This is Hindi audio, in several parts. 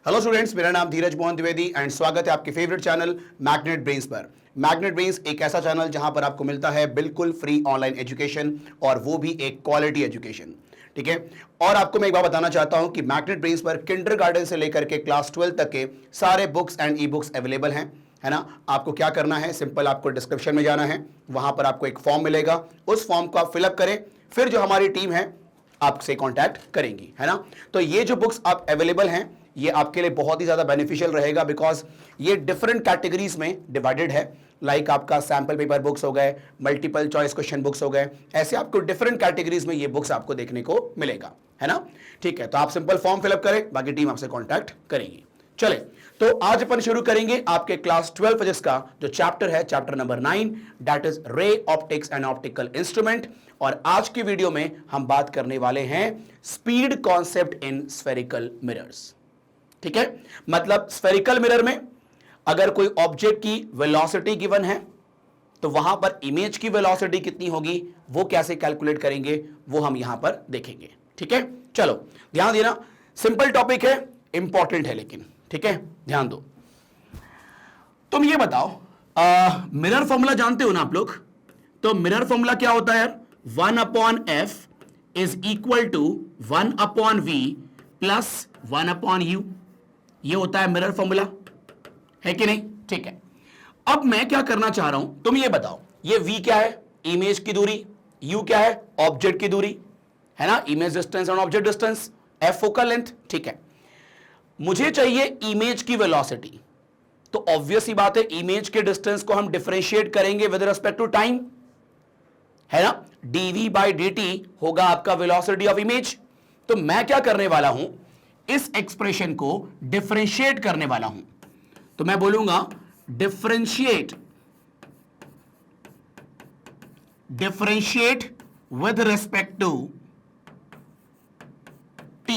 हेलो स्टूडेंट्स, मेरा नाम धीरज मोहन द्विवेदी एंड स्वागत है आपके फेवरेट चैनल मैग्नेट ब्रेन्स पर। मैग्नेट ब्रेन्स एक ऐसा चैनल जहां पर आपको मिलता है बिल्कुल फ्री ऑनलाइन एजुकेशन और वो भी एक क्वालिटी एजुकेशन। ठीक है, और आपको मैं एक बात बताना चाहता हूं कि मैग्नेट ब्रेन्स पर किंडरगार्टन से लेकर के क्लास 12 तक के सारे books and e books available हैं, है ना। आपको क्या करना है, सिंपल आपको डिस्क्रिप्शन में जाना है, वहां पर आपको एक फॉर्म मिलेगा, उस फॉर्म को आप फिलअप करें, फिर जो हमारी टीम है आपसे कांटेक्ट करेंगी, है ना। तो ये जो बुक्स आप अवेलेबल हैं ये आपके लिए बहुत ही ज्यादा बेनिफिशियल रहेगा, बिकॉज ये डिफरेंट कैटेगरीज में डिवाइडेड है। लाइक आपका सैंपल पेपर बुक्स हो गए, मल्टीपल चॉइस क्वेश्चन बुक्स हो गए, ऐसे आपको डिफरेंट कैटेगरीज में ये बुक्स आपको देखने को मिलेगा, है ना। ठीक है, तो आप सिंपल फॉर्म फिलअप करें, बाकी टीम आपसे कांटेक्ट करेगी। चले, तो आज अपन शुरू करेंगे आपके क्लास 12 फिजिक्स का जो चैप्टर है, chapter number 9, that is ray optics and optical instrument. और आज की वीडियो में हम बात करने वाले हैं speed concept in spherical mirrors. ठीक है, मतलब स्फेरिकल मिरर में अगर कोई ऑब्जेक्ट की वेलोसिटी गिवन है तो वहां पर इमेज की वेलोसिटी कितनी होगी, वो कैसे कैलकुलेट करेंगे, वो हम यहां पर देखेंगे। ठीक है, चलो ध्यान देना, सिंपल टॉपिक है, इंपॉर्टेंट है लेकिन। ठीक है, ध्यान दो। तुम ये बताओ, मिरर फॉर्मूला जानते हो ना आप लोग? तो मिरर फॉर्मूला क्या होता है? 1/f is equal to 1/v plus 1/u। ये होता है मिरर फॉर्मूला, है कि नहीं? ठीक है, अब मैं क्या करना चाह रहा हूं, तुम ये बताओ, ये v क्या है? इमेज की दूरी। u क्या है? ऑब्जेक्ट की दूरी, है ना। इमेज डिस्टेंस और object distance, f focal length. ठीक है, मुझे चाहिए इमेज की वेलोसिटी, तो ऑब्वियस ही बात है इमेज के डिस्टेंस को हम डिफरेंशिएट करेंगे विद रिस्पेक्ट टू टाइम, है ना। dv/dt होगा आपका वेलोसिटी ऑफ इमेज। तो मैं क्या करने वाला हूं, इस एक्सप्रेशन को डिफरेंशिएट करने वाला हूं। तो मैं बोलूंगा differentiate with respect to t।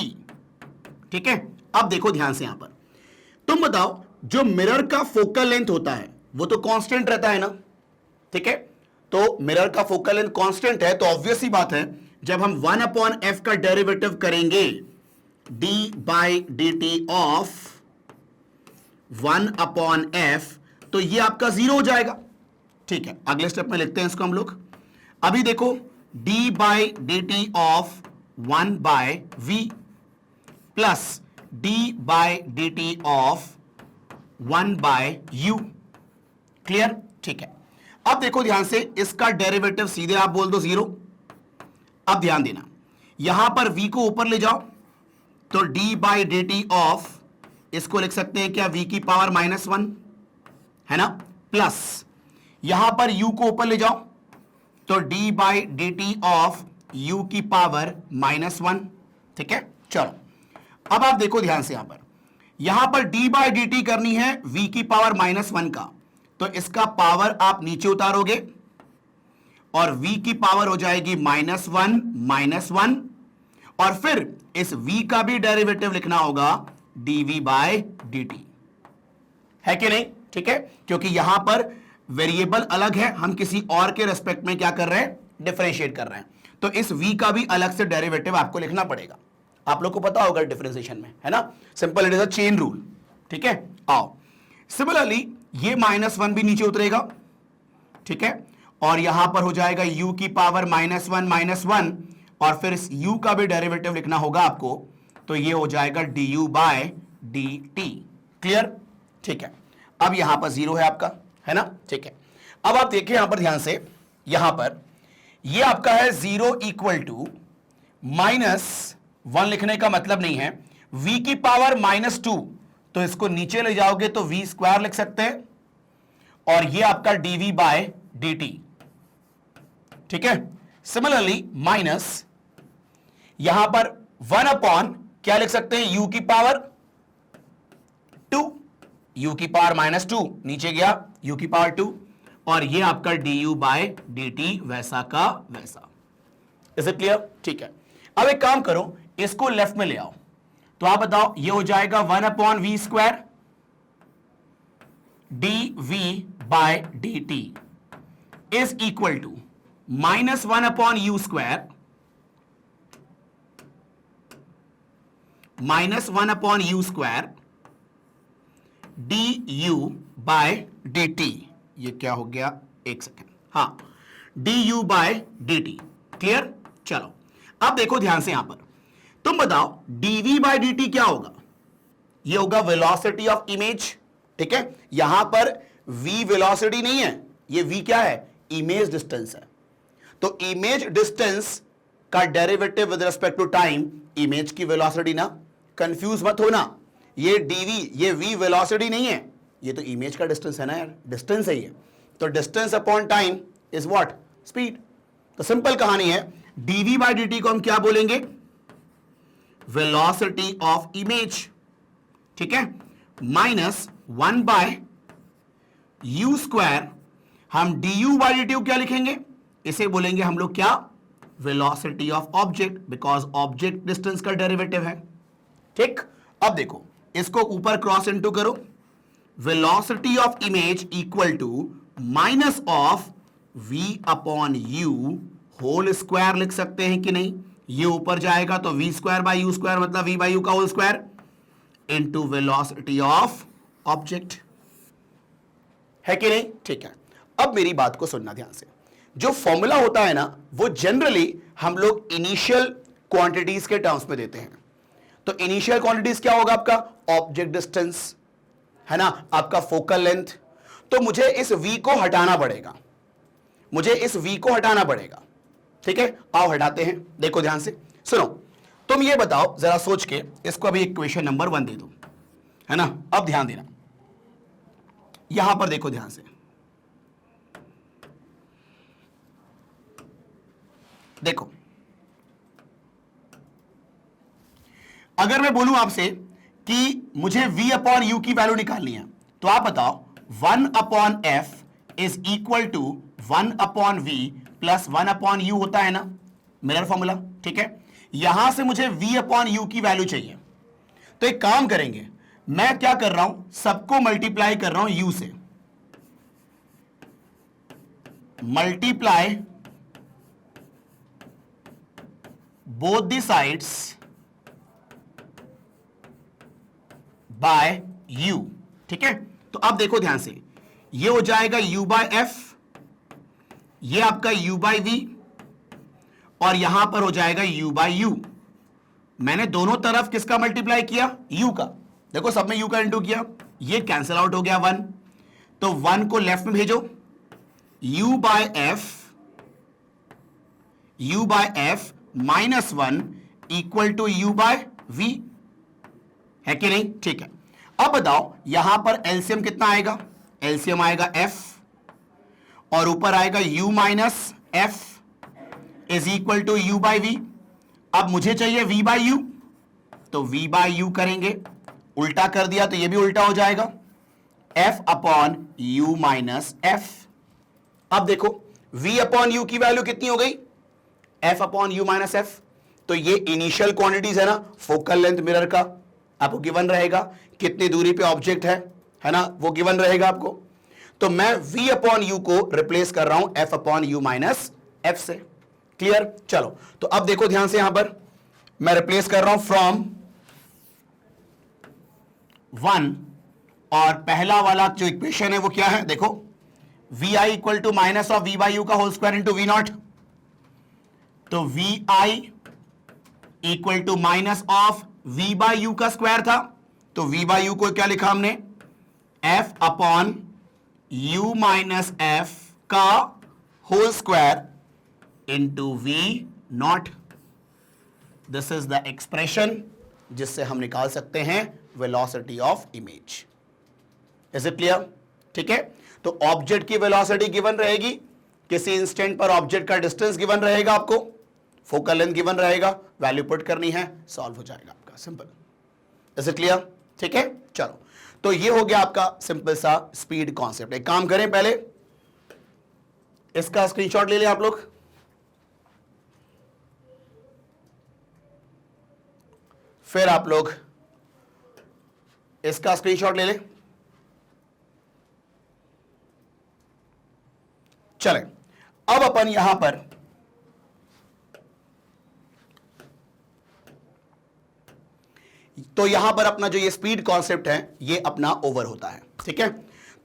ठीक है, अब देखो ध्यान से, यहां पर तुम बताओ, जो मिरर का फोकल लेंथ होता है वो तो कांस्टेंट रहता है ना। ठीक है, तो मिरर का फोकल लेंथ कांस्टेंट है, तो ऑब्वियस ही बात है जब हम 1/f का डेरिवेटिव करेंगे d/dt ऑफ 1/f, तो ये आपका 0 हो जाएगा। ठीक है, अगले स्टेप में लिखते हैं इसको हम लोग। अभी देखो, d/dt of 1/v plus d/dt of 1/u। Clear? ठीक है, अब देखो ध्यान से, इसका डेरिवेटिव सीधे आप बोल दो 0। अब ध्यान देना, यहां पर v को ऊपर ले जाओ, तो d/dt ऑफ, इसको लिख सकते हैं क्या, v की पावर -1, है ना, प्लस यहां पर u को ऊपर ले जाओ, तो d/dt ऑफ u की पावर -1। ठीक है, चलो अब आप देखो ध्यान से, यहां पर d/dt करनी है v की पावर -1 का, तो इसका पावर आप नीचे उतारोगे और v की पावर हो जाएगी -1, और फिर इस v का भी डेरिवेटिव लिखना होगा dv/dt, है कि नहीं? ठीक है, क्योंकि यहां पर वेरिएबल अलग है, हम किसी और के रेस्पेक्ट में क्या कर रहे हैं, डिफरेंशिएट कर रहे हैं, तो इस v का भी अलग से डेरिवेटिव आपको लिखना पड़ेगा। आप लोग को पता होगा डिफरेंशिएशन में, है ना, simple, it is a chain rule. ठीक है, आओ, सिमिलरली ये -1 भी नीचे उतरेगा। ठीक है, और यहां पर हो जाएगा u की पावर -1, और फिर इस u का भी डेरिवेटिव लिखना होगा आपको, तो ये हो जाएगा du/dt। क्लियर? ठीक है, अब यहां पर 0 है आपका, है ना। ठीक है, अब आप देखिए यहां पर ध्यान से, यहां पर ये आपका है 0 इक्वल टू -1, लिखने का मतलब नहीं है, v की पावर -2, तो इसको नीचे ले जाओगे तो v² लिख सकते हैं, और ये आपका dv/dt। ठीक है, सिमिलरली माइनस यहां पर 1/, क्या लिख सकते हैं, u की पावर 2, u की पावर -2 नीचे गया, u की पावर 2, और ये आपका du/dt वैसा का वैसा। Is it clear? ठीक है, अब एक काम करो, इसको लेफ्ट में ले आओ, तो आप बताओ, ये हो जाएगा 1/v² dv/dt is equal to -1/u² -1/u² D U by D T. ये क्या हो गया, एक सेकेंड, हाँ, D U by D T. Clear? चलो अब देखो ध्यान से, यहां पर तुम बताओ डीवी बाय डी टी क्या होगा? ये होगा वेलोसिटी ऑफ इमेज। ठीक है, यहां पर v वेलोसिटी नहीं है, ये v क्या है, इमेज डिस्टेंस है। तो इमेज डिस्टेंस का derivative with respect to time image की वेलोसिटी ना, कंफ्यूज मत होना, ये dv ये v वेलोसिटी नहीं है, ये तो इमेज का डिस्टेंस है ना यार, डिस्टेंस है ये। तो distance upon time is what, speed. तो सिंपल कहानी है, dv बाय dt को हम क्या बोलेंगे, वेलोसिटी ऑफ इमेज। ठीक है, माइनस 1 बाय यू स्क्वायर, हम D U by D T क्या लिखेंगे, इसे बोलेंगे हम लोग क्या, velocity of object, because object distance का डेरिवेटिव है। ठीक, अब देखो इसको ऊपर क्रॉस इनटू करो, velocity of image equal to minus of v upon U whole square लिख सकते हैं कि नहीं, ये ऊपर जाएगा तो v square by U square मतलब v बाई यू का whole square into velocity of object, है कि नहीं? ठीक है, अब मेरी बात को सुनना ध्यान से। जो फॉर्मूला होता है ना, वो जनरली हम लोग इनिशियल क्वांटिटीज के टर्म्स में देते हैं। तो इनिशियल क्वांटिटीज क्या होगा आपका, ऑब्जेक्ट डिस्टेंस है ना, आपका फोकल लेंथ। तो मुझे इस v को हटाना पड़ेगा, मुझे इस v को हटाना पड़ेगा। ठीक है, आओ हटाते हैं। देखो ध्यान से सुनो, तुम ये बताओ जरा सोच के, इसको अभी इक्वेशन नंबर 1 दे दो, है ना। अब ध्यान देना, यहां पर देखो ध्यान से, देखो अगर मैं बोलूं आपसे कि मुझे v अपॉन यू की वैल्यू निकालनी है, तो आप बताओ 1 upon F is equal to 1 upon v plus 1 upon U होता है ना, मिरर फॉर्मूला। ठीक है, यहां से मुझे v अपॉन यू की वैल्यू चाहिए, तो एक काम करेंगे, मैं क्या कर रहा हूं, सबको मल्टीप्लाई कर रहा हूं u से, multiply both the sides by u। ठीक है, तो अब देखो ध्यान से, ये हो जाएगा u बाय एफ, ये आपका u बाय v, और यहां पर हो जाएगा u बाय u। मैंने दोनों तरफ किसका मल्टीप्लाई किया, u का। देखो सब में u का इंटू किया, ये कैंसिल आउट हो गया 1, तो 1 को लेफ्ट में भेजो, u by F minus 1 equal to u by v, है कि नहीं? ठीक है, अब बताओ यहां पर एलसीएम कितना आएगा, एलसीएम आएगा f, और ऊपर आएगा u minus F is equal to u by v। अब मुझे चाहिए v बाय u, तो v बाय u करेंगे, उल्टा कर दिया तो ये भी उल्टा हो जाएगा, f upon u minus F. अब देखो v अपॉन u की वैल्यू कितनी हो गई, f upon u minus F. तो ये इनिशियल क्वांटिटीज है ना, फोकल लेंथ मिरर का आपको गिवन रहेगा, कितनी दूरी पे ऑब्जेक्ट है ना, वो गिवन रहेगा आपको। तो मैं v अपॉन यू को रिप्लेस कर रहा हूं f upon you minus F से। क्लियर? चलो तो अब देखो ध्यान से, यहां पर मैं रिप्लेस कर रहा हूं फ्रॉम 1, और पहला वाला जो इक्वेशन है वो क्या है, देखो vi equal to minus of v by you का whole square into v naught. तो vi equal to minus of v by you का स्क्वायर था, तो v बाई यू को क्या लिखा हमने, f upon u minus f का whole square into v naught. This is the expression जिससे हम निकाल सकते हैं velocity of image. Is it clear? ठीक है, तो ऑब्जेक्ट की वेलोसिटी गिवन रहेगी, किसी इंस्टेंट पर ऑब्जेक्ट का डिस्टेंस गिवन रहेगा, आपको फोकल लेंथ गिवन रहेगा, वैल्यू पुट करनी है, सॉल्व हो जाएगा आपका, सिंपल। Is it clear? ठीक है, चलो तो ये हो गया आपका सिंपल सा स्पीड कॉन्सेप्ट। एक काम करें, पहले इसका स्क्रीनशॉट ले लें आप लोग, फिर आप लोग इसका स्क्रीनशॉट ले लें। चलें, अब अपन यहां पर तो यहां पर अपना जो ये स्पीड कॉन्सेप्ट है ये अपना ओवर होता है, ठीक है।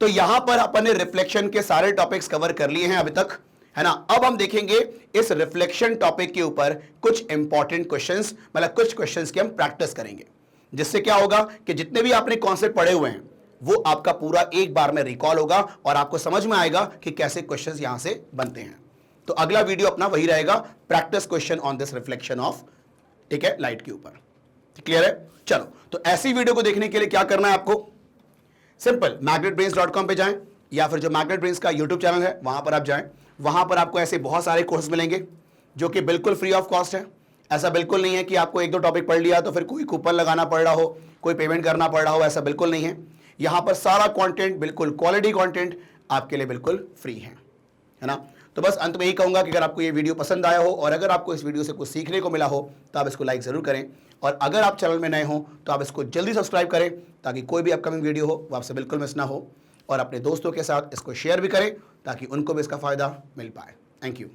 तो यहां पर अपन ने रिफ्लेक्शन के सारे टॉपिक्स कवर कर लिए हैं अभी तक, है ना। अब हम देखेंगे इस रिफ्लेक्शन टॉपिक के ऊपर कुछ इंपॉर्टेंट क्वेश्चंस, मतलब कुछ क्वेश्चंस की हम प्रैक्टिस करेंगे, जिससे क्या होगा कि जितने भी आपने कॉन्सेप्ट पढ़े हुए हैं वो आपका पूरा एक बार में रिकॉल होगा और आपको समझ में आएगा कि कैसे क्वेश्चंस यहां से बनते हैं। तो अगला वीडियो अपना वही रहेगा, practice question on this reflection of, ठीक है, लाइट के ऊपर। क्लियर है? चलो, तो ऐसी वीडियो को देखने के लिए क्या करना है आपको, सिंपल magnetbrains.com पे जाएं या फिर जो मैग्नेट ब्रेन्स का यूट्यूब चैनल है वहां पर आप जाएं। वहां पर आपको ऐसे बहुत सारे कोर्स मिलेंगे जो कि बिल्कुल फ्री ऑफ कॉस्ट है। ऐसा बिल्कुल नहीं है कि आपको एक दो टॉपिक पढ़ लिया तो फिर कोई कूपन लगाना पड़ रहा हो, कोई पेमेंट करना पड़ रहा हो, ऐसा बिल्कुल नहीं है। यहां पर सारा कंटेंट, बिल्कुल क्वालिटी कंटेंट आपके लिए बिल्कुल फ्री है ना। तो बस अंत में यही कहूंगा कि अगर आपको ये वीडियो पसंद आया हो और अगर आपको इस वीडियो से कुछ सीखने को मिला हो तो आप इसको लाइक जरूर करें, और अगर आप चैनल में नए हो तो आप इसको जल्दी सब्सक्राइब करें ताकि कोई भी अपकमिंग वीडियो हो वो आपसे बिल्कुल मिस ना हो, और अपने दोस्तों के साथ इसको शेयर भी करें ताकि उनको भी इसका फायदा मिल पाए। Thank you.